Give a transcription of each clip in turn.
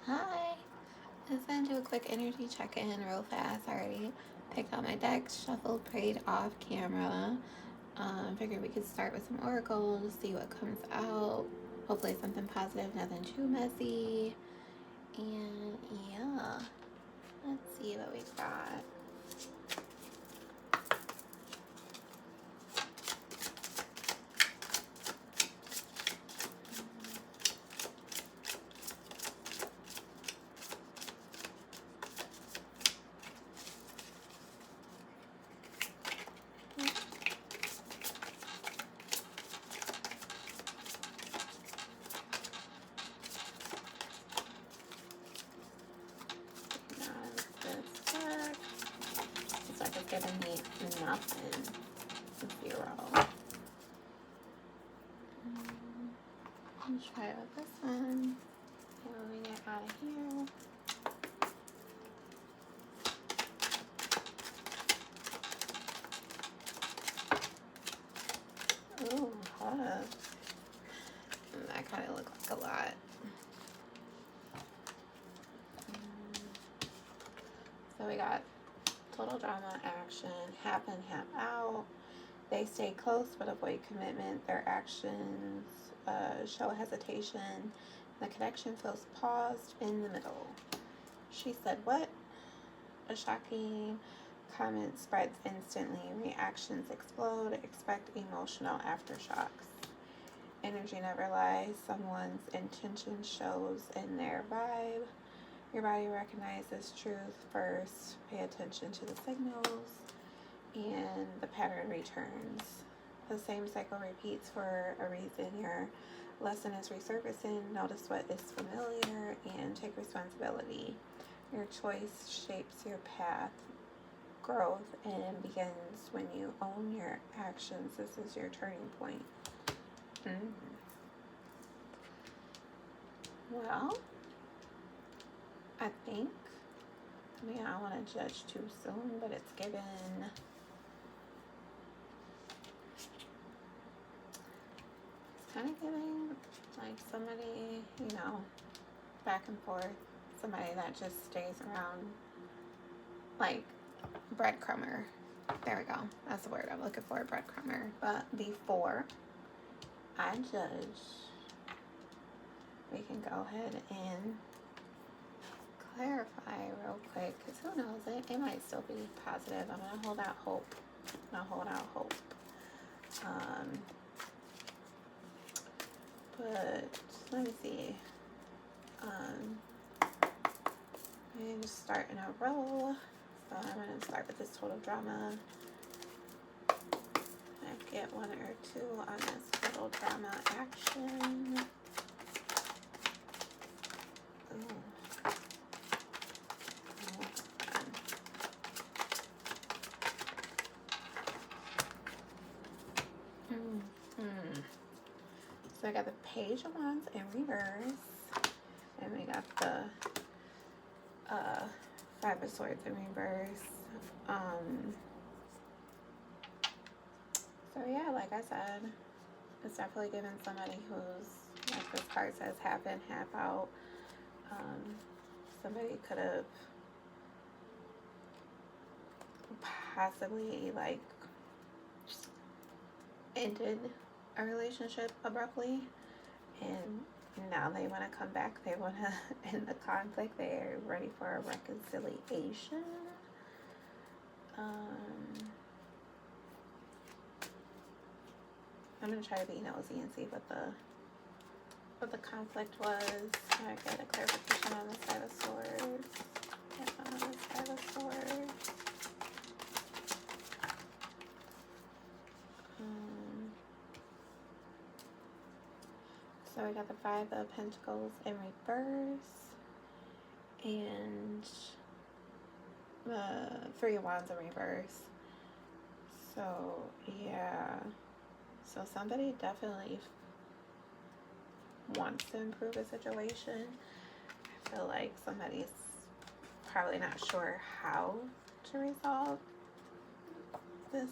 Hi. Just gonna do a quick energy check-in real fast. I already picked out my decks, shuffled, prayed off camera. Figured we could start with some oracles, see what comes out. Hopefully something positive, nothing too messy. And yeah, let's see what we've got. This deck. This deck is giving me nothing. Zero. Let's try it with this one. Moving it out of here. Ooh, hot. That kind of looked like a lot. So we got total drama, action, happen, hap out. They stay close but avoid commitment. Their actions show hesitation. The connection feels paused in the middle. She said, "What?" A shocking comment spreads instantly. Reactions explode. Expect emotional aftershocks. Energy never lies. Someone's intention shows in their vibe. Your body recognizes truth first. Pay attention to the signals, and the pattern returns. The same cycle repeats for a reason. Your lesson is resurfacing. Notice what is familiar and take responsibility. Your choice shapes your path. Growth and begins when you own your actions. This is your turning point. Well, I think, I don't want to judge too soon, but it's given kind of giving like somebody, back and forth, somebody that just stays around, like breadcrumber. There we go. That's the word I'm looking for, breadcrumber. But before I judge, we can go ahead and clarify real quick, because who knows, it might still be positive. I'm going to hold out hope. But let me see. I'm just start in a row. So I'm going to start with this total drama. I get one or two on this total drama action. Ooh. So I got the Page of Wands in reverse, and we got the Five of Swords in reverse. So yeah, like I said, it's definitely giving somebody who's, like this card says, half in, half out. Somebody could have possibly like ended a relationship abruptly, and now they want to come back. They want to end the conflict. They're ready for a reconciliation. I'm gonna try to be nosy and see what the conflict was. I get a clarification on the Five of Swords. On the Five of Swords. So we got the Five of Pentacles in reverse, and the Three of Wands in reverse. So yeah, so somebody definitely wants to improve a situation. I feel like somebody's probably not sure how to resolve this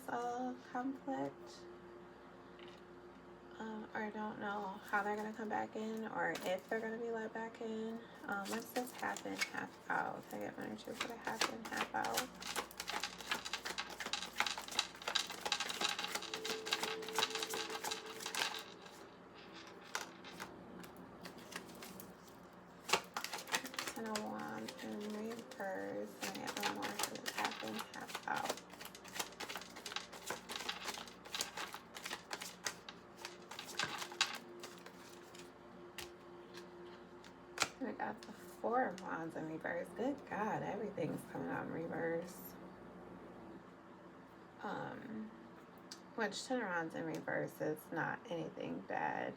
conflict. or don't know how they're gonna come back in or if they're gonna be let back in. What's this half in, half out? I get 1 or 2 for the half in, half out. Ten of Wands in reverse, and I get 1 more for the half in, half out. We got the 4 of Wands in reverse. Good God, everything's coming out in reverse. Which 10 of Wands in reverse is not anything bad.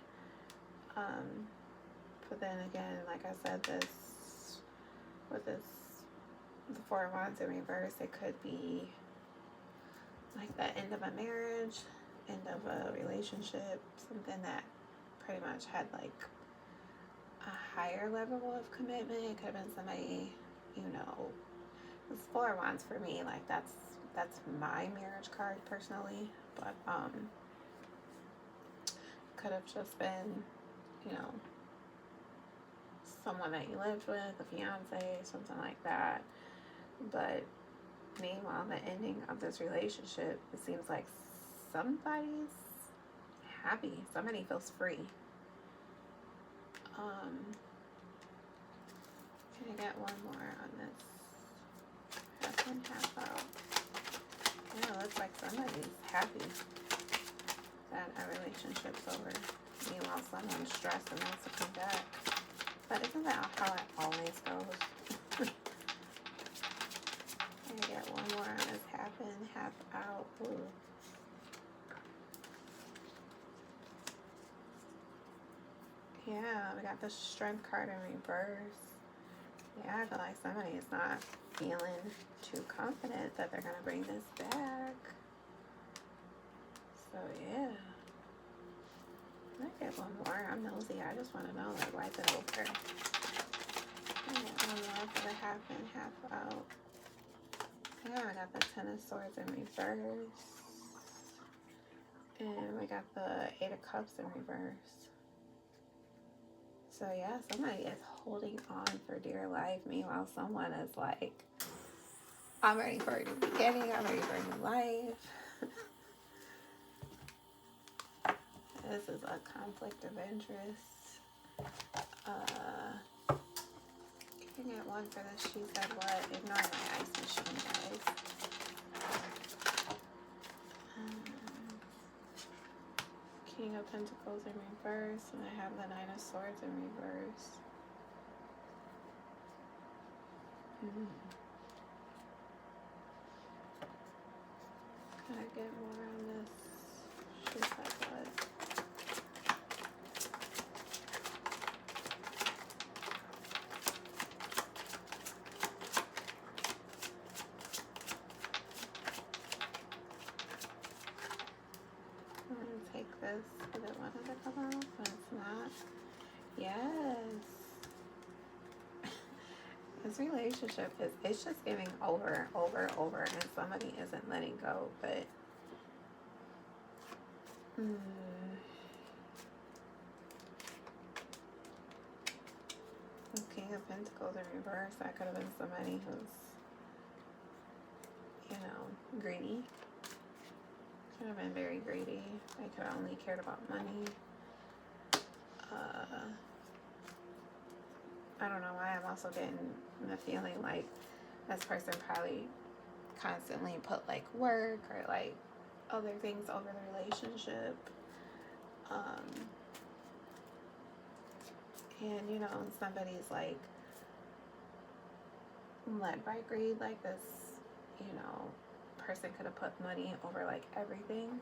But then again, like I said, with the 4 of Wands in reverse, it could be like the end of a marriage, end of a relationship, something that pretty much had like a higher level of commitment. It could have been somebody, you know, this 4 of Wands for me, like that's my marriage card personally, but could have just been, you know, someone that you lived with, a fiance, something like that. But meanwhile, the ending of this relationship, it seems like somebody's happy, somebody feels free. Can I get 1 more on this? Half in, half out. Yeah, it looks like somebody's happy that a relationship's over. Meanwhile, someone's stressed and wants to come back. But isn't that how it always goes? I get 1 more on this half in, half out. Ooh. Yeah, we got the Strength card in reverse. Yeah, I feel like somebody is not feeling too confident that they're going to bring this back. So, yeah. I get 1 more. I'm nosy. I just want to know, like, why is it over? I get 1 more for the half in, half out. Yeah, I got the 10 of Swords in reverse. And we got the 8 of Cups in reverse. So yeah, somebody is holding on for dear life. Meanwhile, someone is like, I'm ready for a new beginning. I'm ready for a new life. This is a conflict of interest. Can I get 1 for this? She said what? Ignore my ice machine, guys. King of Pentacles in reverse, and I have the 9 of Swords in reverse. Can I get more on this? She said what? I'm going to take this because it wanted to come out, but it's not. Yes. This relationship it's just giving over, and somebody isn't letting go, but the King of Pentacles in reverse, that could have been somebody who's, you know, greedy. Could have been very greedy. They could have only cared about money. I don't know why I'm also getting the feeling like this person probably constantly put like work or like other things over the relationship. And you know, somebody's like led by greed, like this, you know, person could have put money over like everything.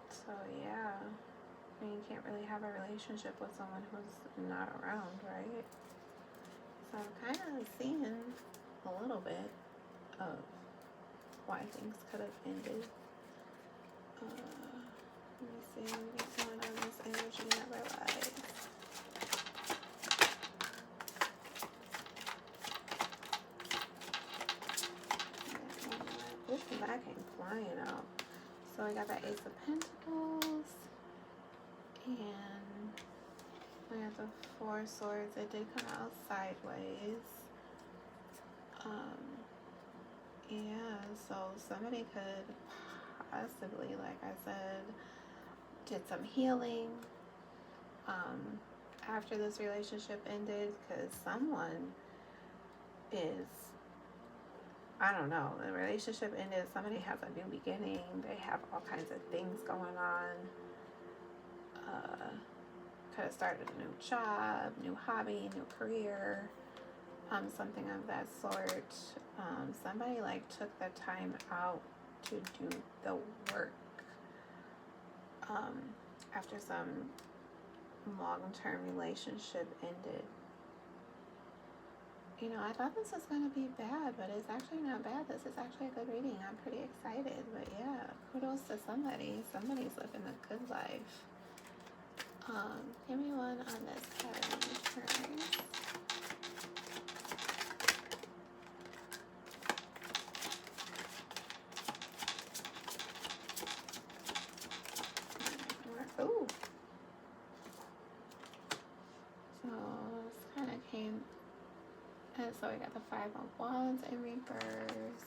So yeah, I mean, you can't really have a relationship with someone who's not around, right? So I'm kind of seeing a little bit of why things could have ended. Let me see what's going on in this energy in their lives. This is that came flying out. So So we got the Ace of Pentacles. And we have the Four of Swords. It did come out sideways. Yeah, so somebody could possibly, like I said, did some healing after this relationship ended, because someone is, I don't know, the relationship ended, somebody has a new beginning, they have all kinds of things going on, could have started a new job, new hobby, new career, something of that sort. Somebody like took the time out to do the work after some long-term relationship ended. You know, I thought this was going to be bad, but it's actually not bad. This is actually a good reading. I'm pretty excited. But yeah, kudos to somebody. Somebody's living a good life. Give me one on this pattern return. Ooh. So this kind of came, and so we got the Five of Wands in reverse.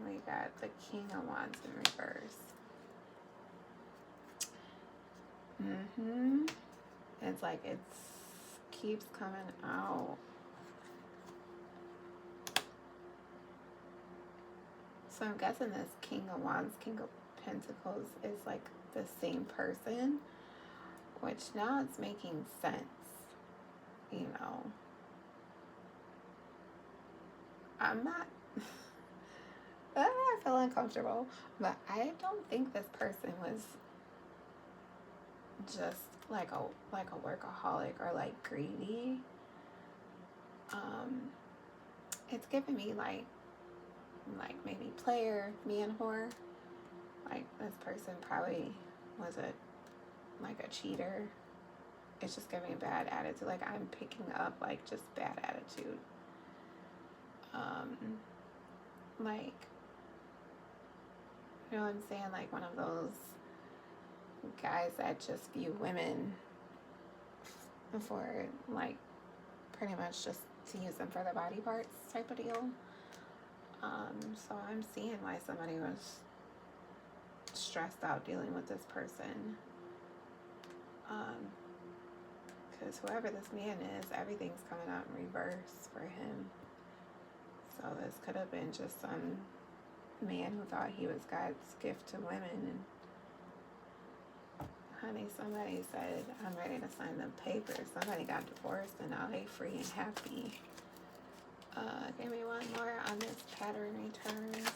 We got the King of Wands in reverse. It's like it keeps coming out. So I'm guessing this King of Wands, King of Pentacles is like the same person, which now it's making sense, you know. I'm not, I feel uncomfortable, but I don't think this person was just like a workaholic or like greedy. It's giving me like maybe player, man whore. Like this person probably was a cheater. It's just giving me a bad attitude. Like I'm picking up like just bad attitude. Like, you know what I'm saying? Like one of those guys that just view women for like pretty much just to use them for the body parts type of deal. So I'm seeing why somebody was stressed out dealing with this person. Because whoever this man is, everything's coming out in reverse for him. So this could have been just some man who thought he was God's gift to women. And honey, somebody said, I'm ready to sign the papers. Somebody got divorced and now they free and happy. Give me one more on this pattern returns.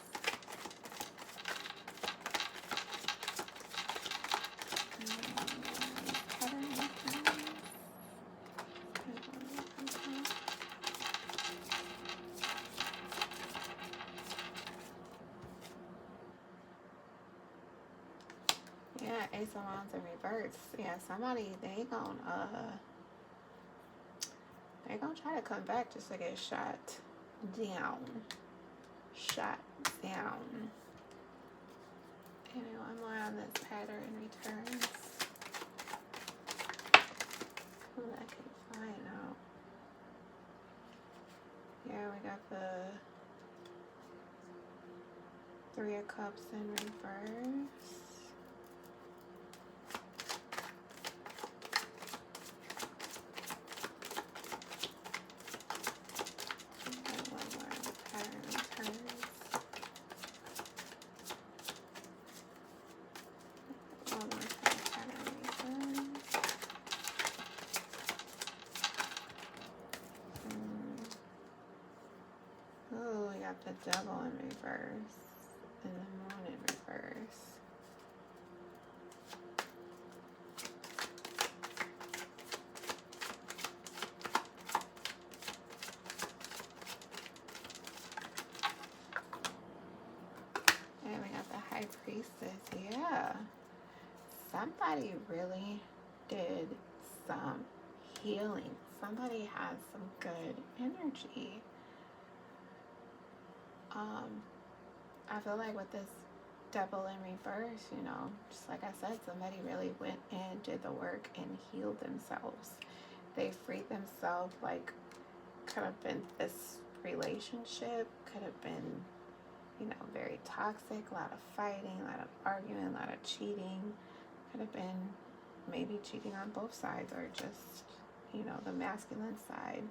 Pattern returns. Yeah, Ace of Wands in reverse. Yeah, somebody, they gonna try to come back just to get shot down. Shot down. Give me one more on this pattern returns. Who I can find out. Yeah, we got the Three of Cups in reverse. The Devil in reverse and the Moon in reverse. And we got the High Priestess. Yeah, somebody really did some healing. Somebody has some good energy. Um, I feel like with this devil in reverse, you know, just like I said, somebody really went and did the work and healed themselves. They freed themselves. Like, could have been this relationship, could have been, you know, very toxic, a lot of fighting, a lot of arguing, a lot of cheating. Could have been maybe cheating on both sides, or just, you know, the masculine side.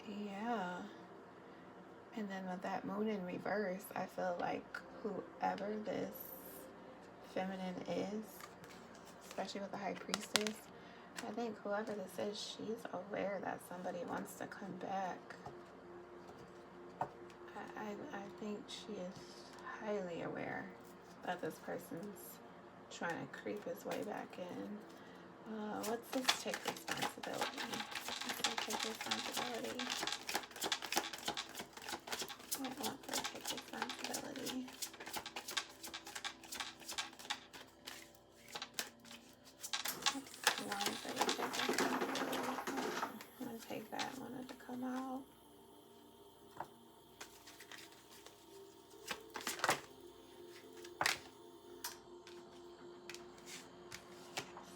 Yeah. And then with that moon in reverse, I feel like whoever this feminine is, especially with the high priestess, I think whoever this is, she's aware that somebody wants to come back. I think she is highly aware that this person's trying to creep his way back in. What's this take responsibility? Let's go take responsibility. I want her to take responsibility. That's one for the take responsibility. I'm going to take that one to come out.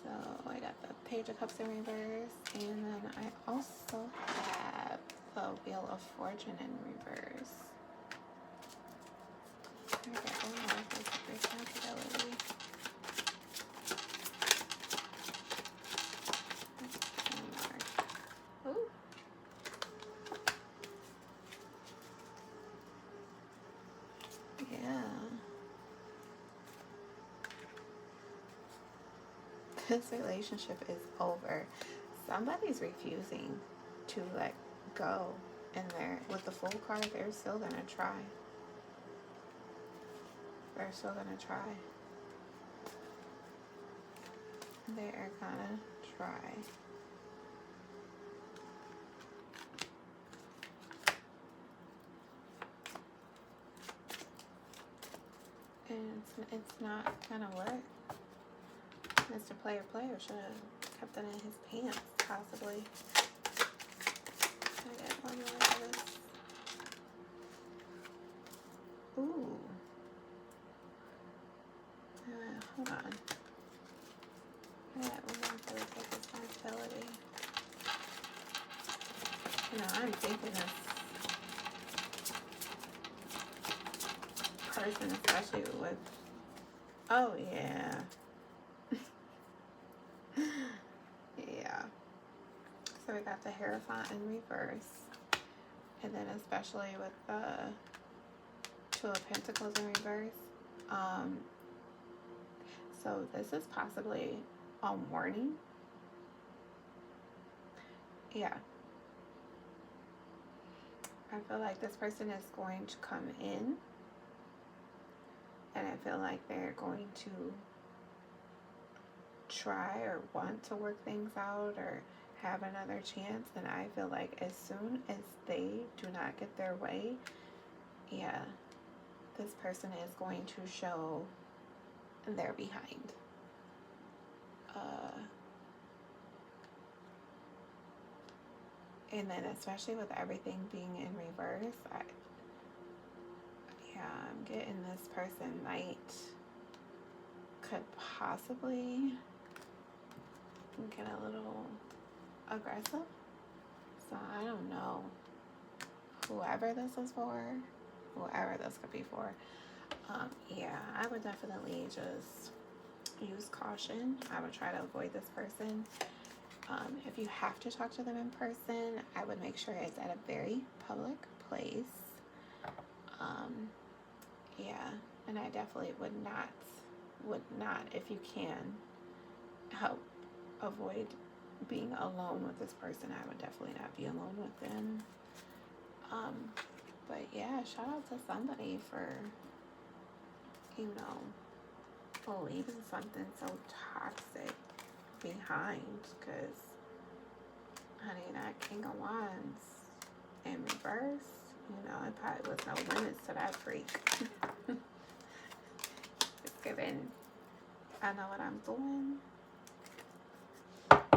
So I got the Page of Cups in reverse, and then I also have the Wheel of Fortune in reverse. I get one more for take responsibility. One more. Ooh. Yeah. This relationship is over. Somebody's refusing to let go. And they're, with the Fool card, they're still going to try. They're still going to try. They are going to try. And it's not going to work. Mr. Player should have kept it in his pants, possibly. I get one more of this. Ooh. Hold on. I got one more for the take responsibility. You know, I'm thinking this person, especially with, oh yeah. Yeah. So we got the Hierophant in reverse. And then especially with the Two of Pentacles in reverse. So this is possibly a warning. Yeah. I feel like this person is going to come in. And I feel like they're going to try or want to work things out or have another chance. And I feel like as soon as they do not get their way, yeah, this person is going to show they're behind. And then especially with everything being in reverse, I'm getting this person could possibly get a little aggressive. So I don't know. Whoever this is for, whoever this could be for, yeah, I would definitely just use caution. I would try to avoid this person. If you have to talk to them in person, I would make sure it's at a very public place. Yeah, and I definitely would not, if you can, help avoid being alone with this person. I would definitely not be alone with them. But yeah, shout out to somebody for, you know, leaving something so toxic behind, because honey, that King of Wands in reverse, you know, it probably was no limits to that freak. It's given, I know what I'm doing. But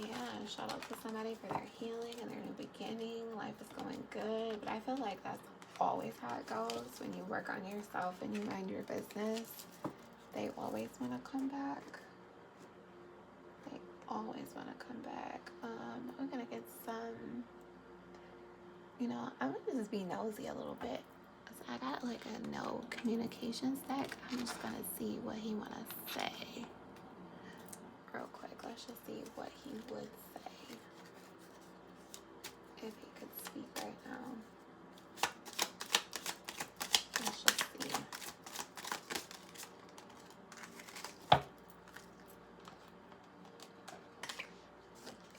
Yeah, shout out to somebody for their healing and their new beginning. Life is going good, but I feel like that's always how it goes. When you work on yourself and you mind your business, they always want to come back. They always want to come back. We're going to get some, I'm going to just be nosy a little bit. I got like a no communication stack. I'm just going to see what he want to say. Real quick, let's just see what he would say if he could speak right now. Let's just see.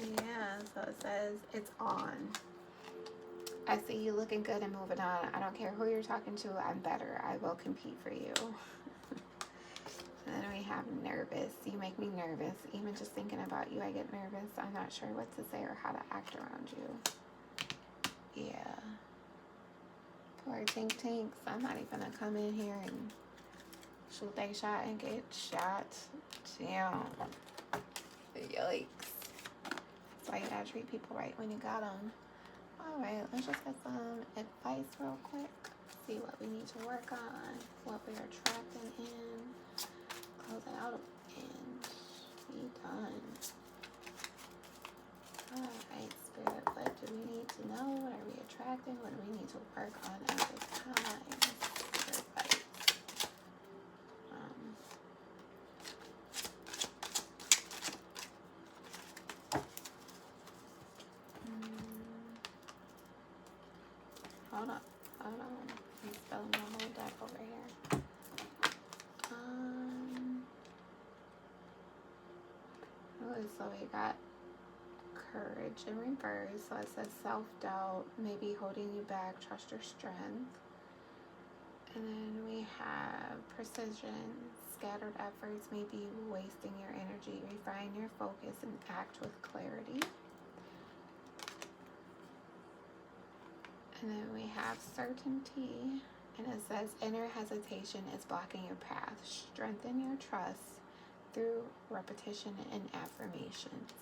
Yeah, so it says it's on. I see you looking good and moving on. I don't care who you're talking to. I'm better. I will compete for you. And then we have nervous. You make me nervous. Even just thinking about you, I get nervous. I'm not sure what to say or how to act around you. Yeah. Poor Tink Tinks. I'm not even gonna come in here and shoot they shot and get shot down. Yikes. That's why you gotta treat people right when you got them. Alright, let's just get some advice real quick. See what we need to work on. What we are trapping in. Close it out and be done. Alright, Spirit, what do we need to know? What are we attracting? What do we need to work on at this time? Spirit, hold on. I'm spelling the whole deck over here. So we got courage in reverse. So it says self-doubt, maybe holding you back, trust your strength. And then we have precision, scattered efforts, maybe wasting your energy, refine your focus and act with clarity. And then we have certainty, and it says inner hesitation is blocking your path. Strengthen your trust through repetition and affirmations.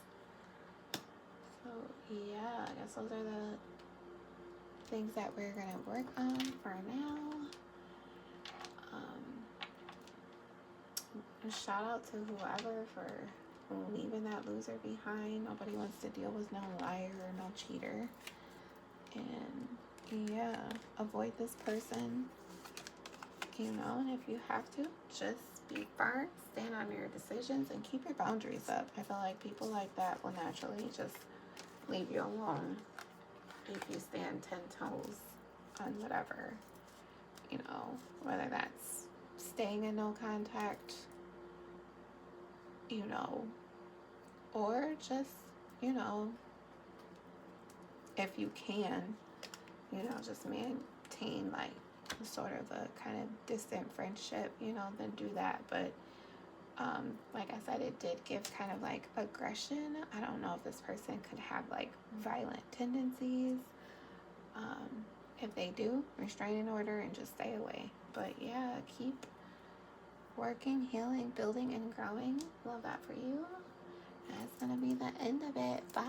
So yeah, I guess those are the things that we're gonna work on for now. Shout out to whoever for leaving that loser behind. Nobody wants to deal with no liar or no cheater. And yeah, avoid this person, and if you have to, just be firm, stand on your decisions, and keep your boundaries up. I feel like people like that will naturally just leave you alone if you stand 10 toes on whatever, whether that's staying in no contact, or just, if you can, just maintain like sort of a kind of distant friendship, then do that. But like I said, it did give kind of like aggression. I don't know if this person could have like violent tendencies. If they do, restraining order and just stay away. But yeah, keep working, healing, building, and growing. Love that for you. That's gonna be the end of it. Bye.